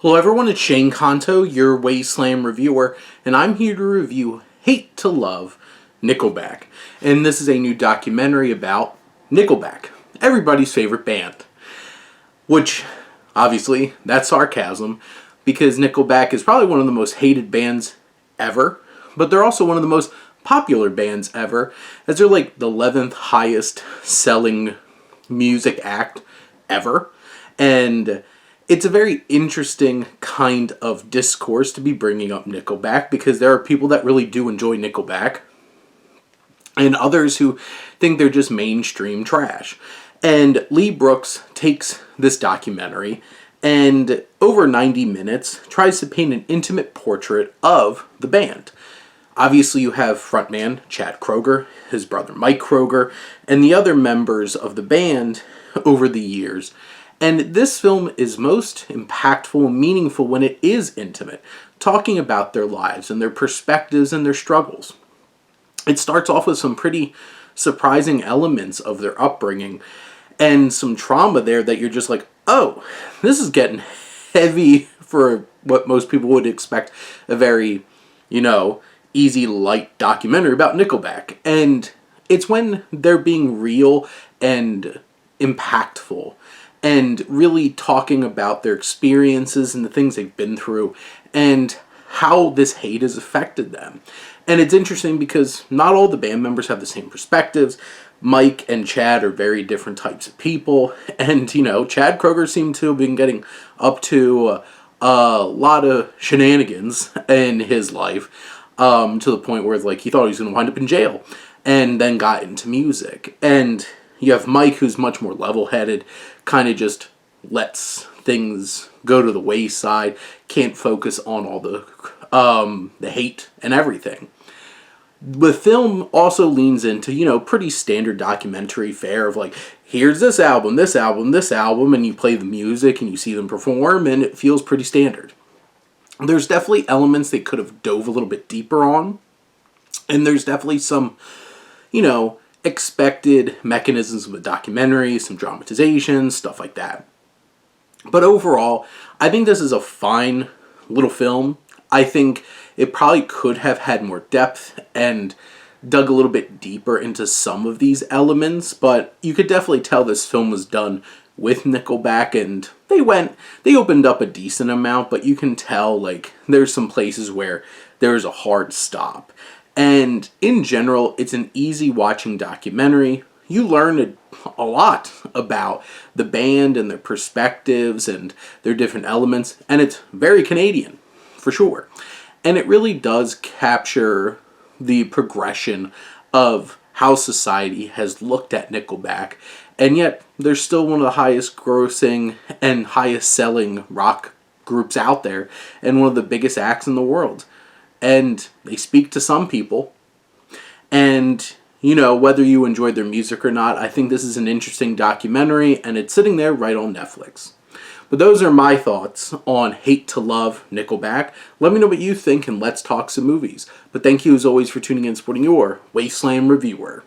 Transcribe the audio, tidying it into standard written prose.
Hello everyone, it's Shane Kanto, your Wasteland reviewer, and I'm here to review Hate to Love, Nickelback. And this is a new documentary about Nickelback, everybody's favorite band. Which, obviously, that's sarcasm, because Nickelback is probably one of the most hated bands ever, but they're also one of the most popular bands ever, as they're like the 11th highest selling music act ever. And it's a very interesting kind of discourse to be bringing up Nickelback, because there are people that really do enjoy Nickelback and others who think they're just mainstream trash. And Lee Brooks takes this documentary and over 90 minutes tries to paint an intimate portrait of the band. Obviously you have frontman Chad Kroeger, his brother Mike Kroeger, and the other members of the band over the years. And this film is most impactful and meaningful when it is intimate, talking about their lives and their perspectives and their struggles. It starts off with some pretty surprising elements of their upbringing and some trauma there that you're just like, oh, this is getting heavy for what most people would expect a very, easy, light documentary about Nickelback. And it's when they're being real and impactful and really talking about their experiences and the things they've been through and how this hate has affected them. And it's interesting because not all the band members have the same perspectives. Mike and Chad are very different types of people. And, Chad Kroeger seemed to have been getting up to a lot of shenanigans in his life, to the point where he thought he was going to wind up in jail, and then got into music. And you have Mike, who's much more level-headed, kind of just lets things go to the wayside, can't focus on all the hate and everything. The film also leans into, pretty standard documentary fare of here's this album, this album, this album, and you play the music and you see them perform, and it feels pretty standard. There's definitely elements they could have dove a little bit deeper on, and there's definitely some, expected mechanisms of a documentary, some dramatization, stuff like that. But overall, I think this is a fine little film. I think it probably could have had more depth and dug a little bit deeper into some of these elements, but you could definitely tell this film was done with Nickelback, and they opened up a decent amount, but you can tell there's some places where there's a hard stop. And in general, it's an easy watching documentary. You learn a lot about the band and their perspectives and their different elements, and it's very Canadian, for sure. And it really does capture the progression of how society has looked at Nickelback, and yet they're still one of the highest grossing and highest selling rock groups out there, and one of the biggest acts in the world. And they speak to some people. And, whether you enjoyed their music or not, I think this is an interesting documentary, and it's sitting there right on Netflix. But those are my thoughts on Hate to Love, Nickelback. Let me know what you think, and let's talk some movies. But thank you as always for tuning in and supporting your Wasteland reviewer.